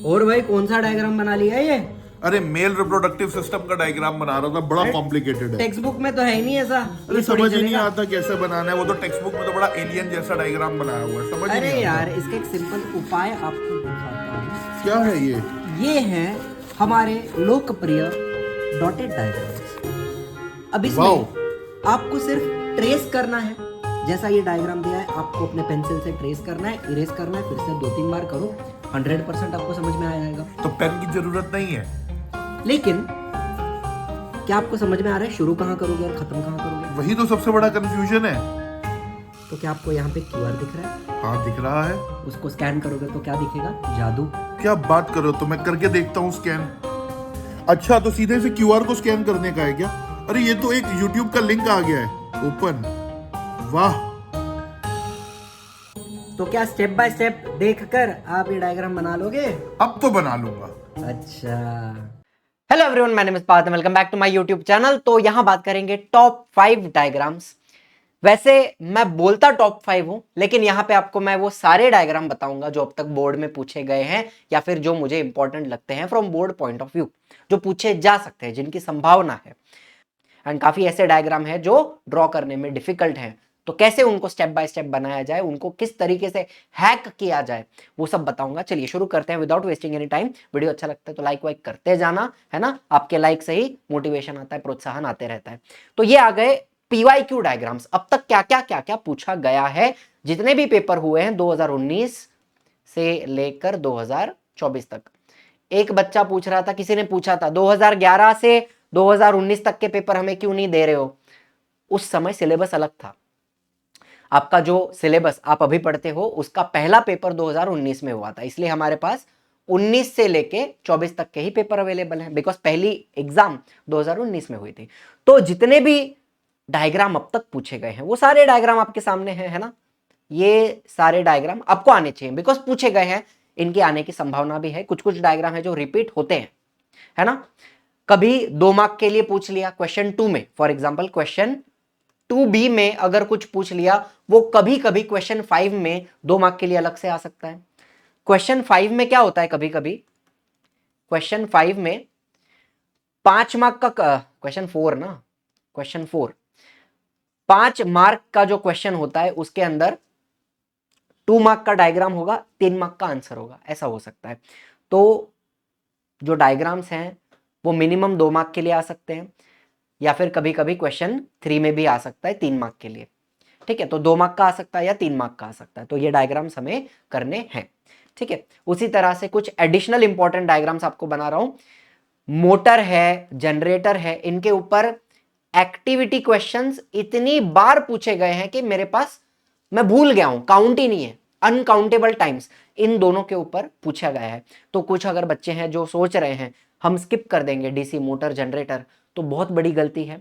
और भाई कौन सा डायग्राम बना लिया ये? अरे मेल रिप्रोडक्टिव सिस्टम का डायग्राम बना रहा था, बड़ा कॉम्प्लिकेटेड है। टेक्स्ट बुक में तो है ही नहीं ऐसा। अरे ये थोड़ी समझ ही नहीं चलेगा। आता कैसे बनाना है, वो तो टेक्स्ट बुक में तो बड़ा एलियन जैसा डायग्राम बनाया हुआ है, समझ ही अरे नहीं यार, आता। इसका एक सिंपल उपाय आपको दिखाता हूँ। क्या है ये है हमारे लोकप्रिय डॉटेड डायग्राम्स। अब वाओ। इसमें आपको सिर्फ ट्रेस करना है। जैसा ये डायग्राम दिया है, आपको अपने पेंसिल से ट्रेस करना है, इरेज करना है, फिर से 2-3 बार करो, 100% आपको समझ में आ जाएगा। तो पेन की जरूरत नहीं है। लेकिन क्या आपको समझ में आ रहा है शुरू कहाँ करोगे और खत्म कहाँ करोगे? वही तो सबसे बड़ा कंफ्यूजन है। तो क्या आपको यहाँ पे क्यूआर दिख रहा है? हाँ दिख रहा है। उसको स्कैन करोगे तो क्या दिखेगा? जादू। क्या बात करो, तो मैं करके देखता हूँ स्कैन। अच्छा, तो सीधे से क्यूआर को स्कैन करने का है क्या? अरे ये तो एक यूट्यूब का लिंक आ गया है, ओपन। वाह। तो क्या स्टेप बाय स्टेप देखकर आप ये डायग्राम बना लोगे? अब तो बना लूंगा। अच्छा। Hello everyone, my name is Parth, welcome back to my YouTube channel. तो यहाँ बात करेंगे टॉप 5 डायग्राम्स। वैसे मैं बोलता टॉप 5 हूं, लेकिन यहाँ पे आपको मैं वो सारे डायग्राम बताऊंगा जो अब तक बोर्ड में पूछे गए हैं, या फिर जो मुझे इंपॉर्टेंट लगते हैं from board point of view, जो पूछे जा सकते हैं, जिनकी संभावना है। एंड काफी ऐसे डायग्राम है जो ड्रॉ करने में डिफिकल्ट है, तो कैसे उनको स्टेप बाय स्टेप बनाया जाए, उनको किस तरीके से हैक किया जाए, वो सब बताऊंगा। चलिए शुरू करते हैं without wasting any time. Video अच्छा लगता है तो लाइक वाइक करते जाना, है ना। आपके लाइक से ही मोटिवेशन आता है, प्रोत्साहन आते रहता है। तो ये आ गए पीवाईक्यू डायग्राम्स। अब तक क्या क्या पूछा गया है, जितने भी पेपर हुए हैं 2019 से लेकर 2024 तक। एक बच्चा पूछ रहा था, किसी ने पूछा था 2011 से 2019 तक के पेपर हमें क्यों नहीं दे रहे हो? उस समय सिलेबस अलग था। आपका जो सिलेबस आप अभी पढ़ते हो, उसका पहला पेपर 2019 में हुआ था, इसलिए हमारे पास 19 से लेके 24 तक के ही पेपर अवेलेबल हैं, बिकॉज पहली एग्जाम 2019 में हुई थी। तो जितने भी डायग्राम अब तक पूछे गए हैं वो सारे डायग्राम आपके सामने हैं, है ना। ये सारे डायग्राम आपको आने चाहिए, बिकॉज पूछे गए हैं, इनके आने की संभावना भी है। कुछ कुछ डायग्राम है जो रिपीट होते हैं, है ना। कभी 2 मार्क के लिए पूछ लिया क्वेश्चन 2 में, फॉर एग्जाम्पल क्वेश्चन 2B में अगर कुछ पूछ लिया, वो कभी कभी क्वेश्चन 5 में 2 मार्क के लिए अलग से आ सकता है। क्वेश्चन 5 में क्या होता है, कभी कभी क्वेश्चन 5 में 5 मार्क का क्वेश्चन 4 ना, क्वेश्चन 4 5 मार्क का जो क्वेश्चन होता है, उसके अंदर 2 मार्क का डायग्राम होगा, 3 मार्क का आंसर होगा, ऐसा हो सकता है। तो जो डायग्राम्स हैं वो मिनिमम 2 मार्क के लिए आ सकते हैं, या फिर कभी कभी क्वेश्चन 3 में भी आ सकता है 3 मार्क के लिए। ठीक है, तो 2 मार्क का आ सकता है या 3 मार्क का आ सकता है। तो ये डायग्राम्स हमें करने हैं, ठीक है। उसी तरह से कुछ एडिशनल इंपॉर्टेंट डायग्राम्स आपको बना रहा हूं। मोटर है, जनरेटर है, इनके ऊपर एक्टिविटी क्वेश्चंस इतनी बार पूछे गए हैं कि मेरे पास, मैं भूल गया हूं, काउंट ही नहीं है, अनकाउंटेबल टाइम्स इन दोनों के ऊपर पूछा गया है। तो कुछ अगर बच्चे हैं जो सोच रहे हैं हम स्किप कर देंगे डीसी मोटर जनरेटर, तो बहुत बड़ी गलती है।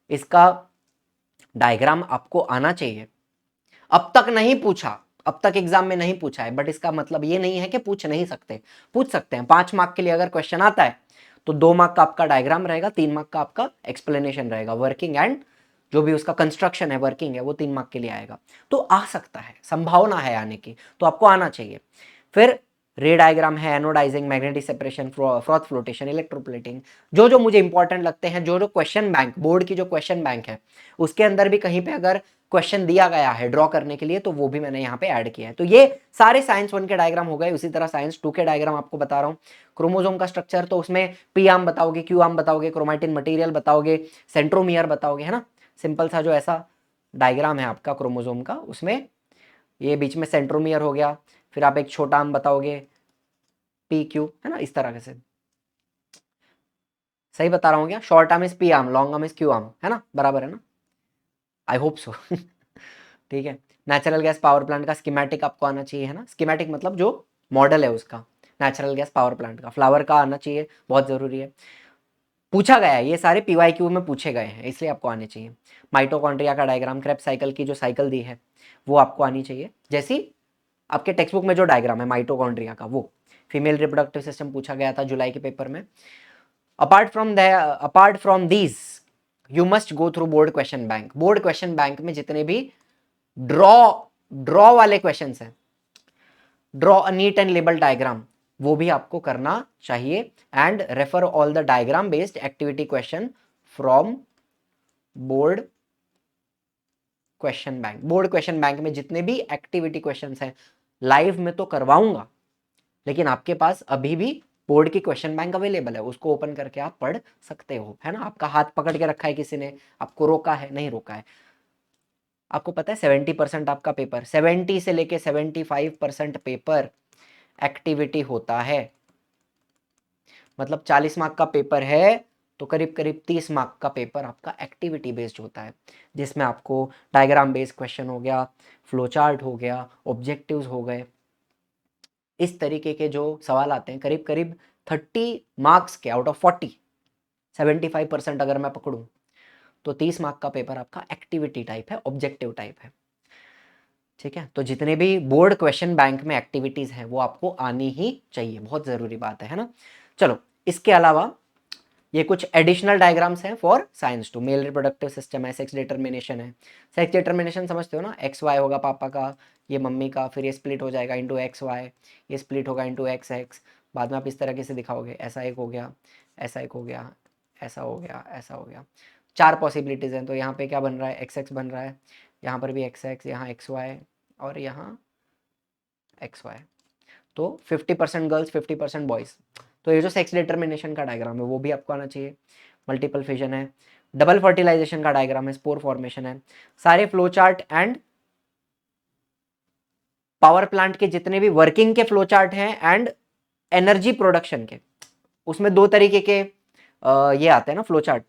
इसका डायग्राम आपको आना चाहिए। अब तक नहीं पूछा, अब तक एग्जाम में नहीं पूछा है, बट इसका मतलब ये नहीं है कि पूछ नहीं सकते, पूछ सकते हैं। 5 मार्क के लिए अगर क्वेश्चन आता है तो 2 मार्क का आपका डायग्राम रहेगा, 3 मार्क का आपका एक्सप्लेनेशन रहेगा, वर्किंग एंड जो भी उसका कंस्ट्रक्शन है, वर्किंग है, वो 3 मार्क के लिए आएगा। तो आ सकता है, संभावना है आने की, तो आपको आना चाहिए। फिर रे डायग्राम है, anodizing, magnetic separation, froth flotation, electroplating, जो जो मुझे इंपॉर्टेंट लगते हैं, जो जो क्वेश्चन बैंक, बोर्ड की जो क्वेश्चन बैंक है, उसके अंदर भी कहीं पे अगर क्वेश्चन दिया गया है ड्रॉ करने के लिए, तो वो भी मैंने यहाँ पे ऐड किया है। तो ये सारे साइंस 1 के डायग्राम हो गए। उसी तरह साइंस 2 के डायग्राम आपको बता रहा हूँ। क्रोमोसोम का स्ट्रक्चर, तो उसमें पी आर्म बताओगे, क्यू आर्म बताओगे, क्रोमैटिन मटेरियल बताओगे, सेंट्रोमियर बताओगे, है ना। सिंपल सा जो ऐसा डायग्राम है आपका क्रोमोसोम का, उसमें ये बीच में सेंट्रोमियर हो गया, फिर आप एक छोटा आर्म बताओगे, पी क्यू, है ना, इस तरह से। सही बता रहा हूँ क्या? Short arm is P arm, long arm is Q arm, है ना, बराबर है ना, आई होप सो। ठीक है। नेचुरल गैस पावर प्लांट का स्कीमेटिक आपको आना चाहिए, है ना। स्कीमेटिक मतलब जो मॉडल है उसका, नेचुरल गैस पावर प्लांट का। फ्लावर का आना चाहिए, बहुत जरूरी है, पूछा गया है, ये सारे पीवाईक्यू में पूछे गए हैं, इसलिए आपको आने चाहिए। माइटोकॉन्ड्रिया का डायग्राम, क्रेब्स साइकिल की जो साइकिल दी है वो आपको आनी चाहिए, जैसी आपके टेक्स्ट बुक में जो डायग्राम है माइटोकॉन्ड्रिया का, वो। फीमेल रिप्रोडक्टिव सिस्टम पूछा गया था जुलाई के पेपर में। Apart from these you must go through board question bank. Board question bank में जितने भी ड्रॉ वाले क्वेश्चन हैं, draw a neat and label diagram, वो भी आपको करना चाहिए। And refer all the diagram based activity question from board question bank. Board question bank में जितने भी एक्टिविटी क्वेश्चंस हैं लाइव में तो करवाऊंगा, लेकिन आपके पास अभी भी बोर्ड की क्वेश्चन बैंक अवेलेबल है, उसको ओपन करके आप पढ़ सकते हो, है ना। आपका हाथ पकड़ के रखा है किसी ने, आपको रोका है? नहीं रोका है। आपको पता है 70% आपका पेपर, 70 से लेके 75% पेपर एक्टिविटी होता है। मतलब 40 मार्क का पेपर है तो करीब करीब 30 मार्क का पेपर आपका एक्टिविटी बेस्ड होता है, जिसमें आपको डायग्राम बेस्ड क्वेश्चन हो गया, फ्लो चार्ट हो गया, ऑब्जेक्टिव्स हो गए, इस तरीके के जो सवाल आते हैं करीब करीब 30 मार्क्स के आउट ऑफ 40, 75% अगर मैं पकड़ूं तो 30 मार्क का पेपर आपका एक्टिविटी टाइप है, ऑब्जेक्टिव टाइप है। ठीक है, तो जितने भी बोर्ड क्वेश्चन बैंक में एक्टिविटीज हैं वो आपको आनी ही चाहिए, बहुत जरूरी बात है ना। चलो, इसके अलावा ये कुछ एडिशनल डायग्राम्स हैं for science too. Male reproductive system है, सेक्स डिटर्मिनेशन है। सेक्स डिटर्मिनेशन समझते हो ना, एक्स वाई होगा पापा का, ये मम्मी का, फिर ये स्प्लिट हो जाएगा इंटू एक्स वाई, ये स्प्लिट होगा इंटू एक्स एक्स। बाद में आप इस तरीके से दिखाओगे, ऐसा एक हो गया, ऐसा एक हो गया, ऐसा हो गया, ऐसा हो गया। 4 पॉसिबिलिटीज़ हैं, तो यहाँ पे क्या बन रहा है? एक्स एक्स बन रहा है, यहाँ पर भी एक्स एक्स, यहाँ एक्स वाई और यहाँ एक्स वाई। तो 50% गर्ल्स 50% बॉयज़। तो ये जो सेक्स डिटर्मिनेशन का डायग्राम है वो भी आपको आना चाहिए। मल्टीपल फिजन है, डबल फर्टिलाइजेशन का डायग्राम है, स्पोर फॉर्मेशन है, सारे flow chart and power plant के जितने भी वर्किंग के फ्लो चार्ट हैं एंड एनर्जी प्रोडक्शन के, उसमें 2 तरीके के ये आते हैं ना फ्लो चार्ट।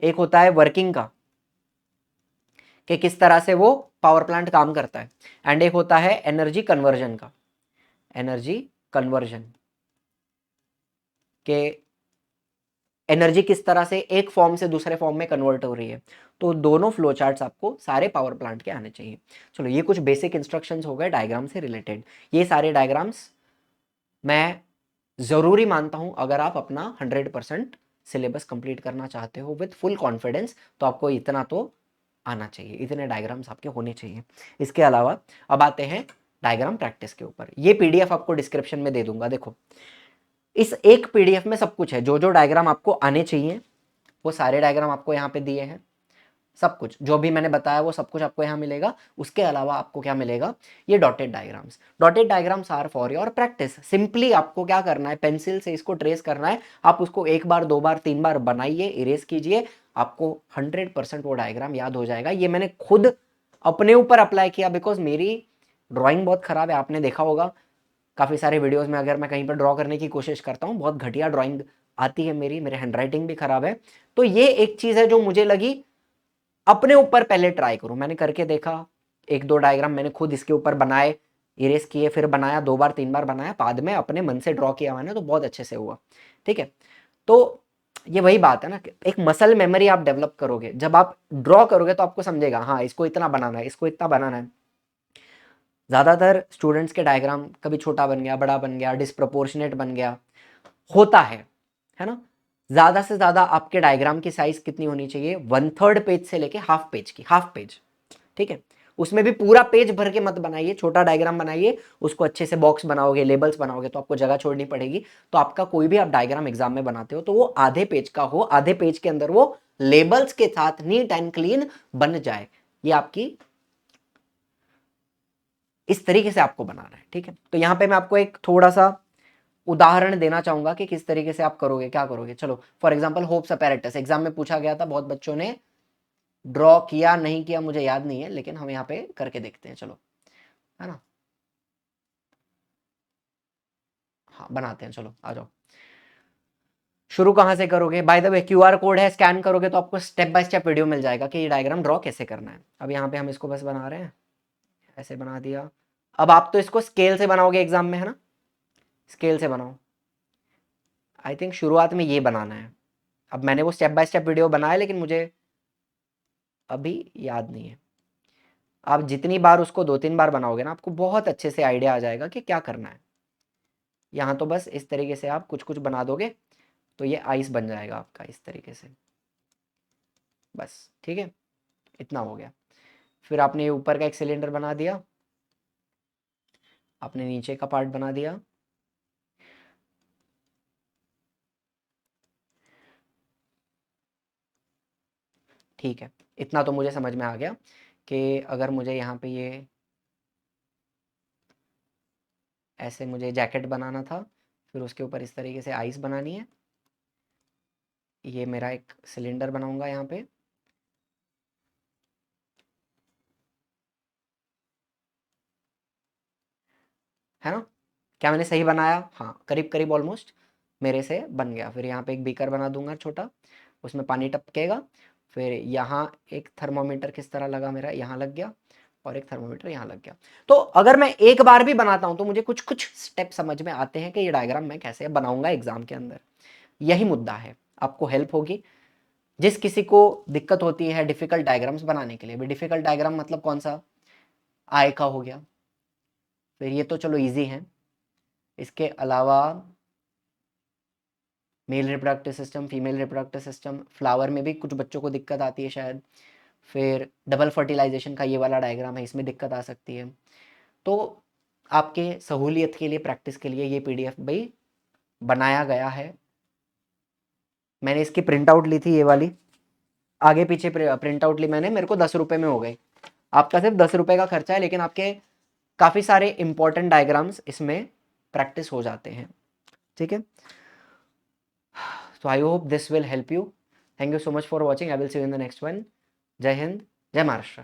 एक होता है वर्किंग का, कि किस तरह से वो पावर प्लांट काम करता है, एंड एक होता है एनर्जी कन्वर्जन का, एनर्जी कन्वर्जन के एनर्जी किस तरह से एक फॉर्म से दूसरे फॉर्म में कन्वर्ट हो रही है। तो दोनों फ्लो चार्ट्स आपको सारे पावर प्लांट के आने चाहिए। चलो, ये कुछ बेसिक इंस्ट्रक्शंस हो गए डायग्राम से रिलेटेड। ये सारे डायग्राम्स मैं ज़रूरी मानता हूं अगर आप अपना 100% सिलेबस कंप्लीट करना चाहते हो विद फुल कॉन्फिडेंस, तो आपको इतना तो आना चाहिए, इतने डायग्राम्स आपके होने चाहिए। इसके अलावा अब आते हैं डायग्राम प्रैक्टिस के ऊपर। ये पीडीएफ आपको डिस्क्रिप्शन में दे दूंगा। देखो, इस एक पीडीएफ में सब कुछ है, जो जो डायग्राम आपको आने चाहिए वो सारे डायग्राम आपको यहाँ पे दिए हैं। सब कुछ जो भी मैंने बताया वो सब कुछ आपको यहाँ मिलेगा। उसके अलावा आपको क्या मिलेगा? ये dotted diagrams. Dotted diagrams are for your practice. Simply आपको क्या करना है, पेंसिल से इसको ट्रेस करना है। आप उसको 1 बार 2 बार 3 बार बनाइए, इरेज कीजिए, आपको 100% वो डायग्राम याद हो जाएगा। ये मैंने खुद अपने ऊपर अप्लाई किया, बिकॉज मेरी ड्रॉइंग बहुत खराब है। आपने देखा होगा काफ़ी सारे वीडियोस में अगर मैं कहीं पर ड्रॉ करने की कोशिश करता हूँ, बहुत घटिया ड्राइंग आती है मेरी हैंडराइटिंग भी खराब है। तो ये एक चीज़ है जो मुझे लगी अपने ऊपर पहले ट्राई करूं। मैंने करके देखा, 1-2 डायग्राम मैंने खुद इसके ऊपर बनाए, इरेज किए, फिर बनाया, 2 बार 3 बार बनाया, बाद में अपने मन से ड्रॉ किया मैंने, तो बहुत अच्छे से हुआ। ठीक है, तो ये वही बात है ना, एक मसल मेमोरी आप डेवलप करोगे। जब आप ड्रॉ करोगे तो आपको समझेगा, हाँ इसको इतना बनाना है, इसको इतना बनाना है। ज़्यादातर स्टूडेंट्स के डायग्राम कभी छोटा बन गया, बड़ा बन गया, डिसप्रपोर्शनेट बन गया, होता है ना। ज़्यादा से ज़्यादा आपके डायग्राम की साइज कितनी होनी चाहिए? 1/3 पेज से लेके हाफ पेज की, हाफ पेज। ठीक है, उसमें भी पूरा पेज भर के मत बनाइए, छोटा डायग्राम बनाइए। उसको अच्छे से बॉक्स बनाओगे, लेबल्स बनाओगे तो आपको जगह छोड़नी पड़ेगी। तो आपका कोई भी आप डायग्राम एग्जाम में बनाते हो तो वो आधे पेज का हो, आधे पेज के अंदर वो लेबल्स के साथ नीट एंड क्लीन बन जाए। ये आपकी इस तरीके से आपको बनाना है। ठीक है, तो यहां पे मैं आपको एक थोड़ा सा उदाहरण देना चाहूंगा कि किस तरीके से आप करोगे, क्या करोगे। चलो, for example hopes apparatus exam में पूछा गया था, बहुत बच्चों ने ड्रॉ किया, नहीं किया मुझे याद नहीं है, लेकिन हम यहाँ पे करके देखते हैं। चलो, है ना, हाँ बनाते हैं, चलो आ जाओ। शुरू कहाँ से करोगे? By the way QR code है, स्कैन करोगे तो आपको स्टेप बाय स्टेप वीडियो मिल जाएगा कि ये डायग्राम ड्रॉ कैसे करना है। अब यहाँ पे हम इसको बस बना रहे हैं, ऐसे बना दिया। अब आप तो इसको स्केल से बनाओगे एग्जाम में, है ना, स्केल से बनाओ। आई थिंक शुरुआत में ये बनाना है। अब मैंने वो स्टेप बाय स्टेप वीडियो बनाया, लेकिन मुझे अभी याद नहीं है। आप जितनी बार उसको 2-3 बार बनाओगे ना, आपको बहुत अच्छे से आइडिया आ जाएगा कि क्या करना है। यहाँ तो बस इस तरीके से आप कुछ कुछ बना दोगे तो ये आइस बन जाएगा आपका इस तरीके से, बस। ठीक है, इतना हो गया। फिर आपने ये ऊपर का एक सिलेंडर बना दिया, आपने नीचे का पार्ट बना दिया, ठीक है, इतना तो मुझे समझ में आ गया कि अगर मुझे यहाँ पे ये ऐसे मुझे जैकेट बनाना था, फिर उसके ऊपर इस तरीके से आइस बनानी है, ये मेरा एक सिलेंडर बनाऊंगा यहाँ पे, है ना? क्या मैंने सही बनाया? हाँ, करीब करीब ऑलमोस्ट मेरे से बन गया। फिर यहाँ पे एक बीकर बना दूंगा छोटा, उसमें पानी टपकेगा, फिर यहाँ एक थर्मोमीटर किस तरह लगा मेरा, यहाँ लग गया, और एक थर्मोमीटर यहाँ लग गया। तो अगर मैं एक बार भी बनाता हूँ तो मुझे कुछ कुछ स्टेप समझ में आते हैं कि ये डायग्राम मैं कैसे बनाऊंगा एग्जाम के अंदर। यही मुद्दा है, आपको हेल्प होगी। जिस किसी को दिक्कत होती है डिफिकल्ट डायग्राम्स बनाने के लिए, भी डिफिकल्ट डायग्राम मतलब कौन सा, आय का हो गया, फिर ये तो चलो इजी है। इसके अलावा mail reproductive system, female reproductive system, flower में भी कुछ बच्चों को दिक्कत आती है शायद। फिर डबल फर्टिलाइजेशन का ये वाला डायग्राम है, इसमें दिक्कत आ सकती है। तो आपके सहूलियत के लिए, प्रैक्टिस के लिए ये पीडीएफ भाई बनाया गया है। मैंने इसकी प्रिंट आउट ली थी, ये वाली आगे पीछे प्रिंट आउट ली मैंने, मेरे को 10 रुपये में हो गई। आपका सिर्फ 10 रुपये का खर्चा है, लेकिन आपके काफ़ी सारे इंपॉर्टेंट डायग्राम्स इसमें प्रैक्टिस हो जाते हैं। ठीक है, so I hope this will help you. Thank you so much for watching. I will see you in the next one. Jai Hind, Jai Maharashtra.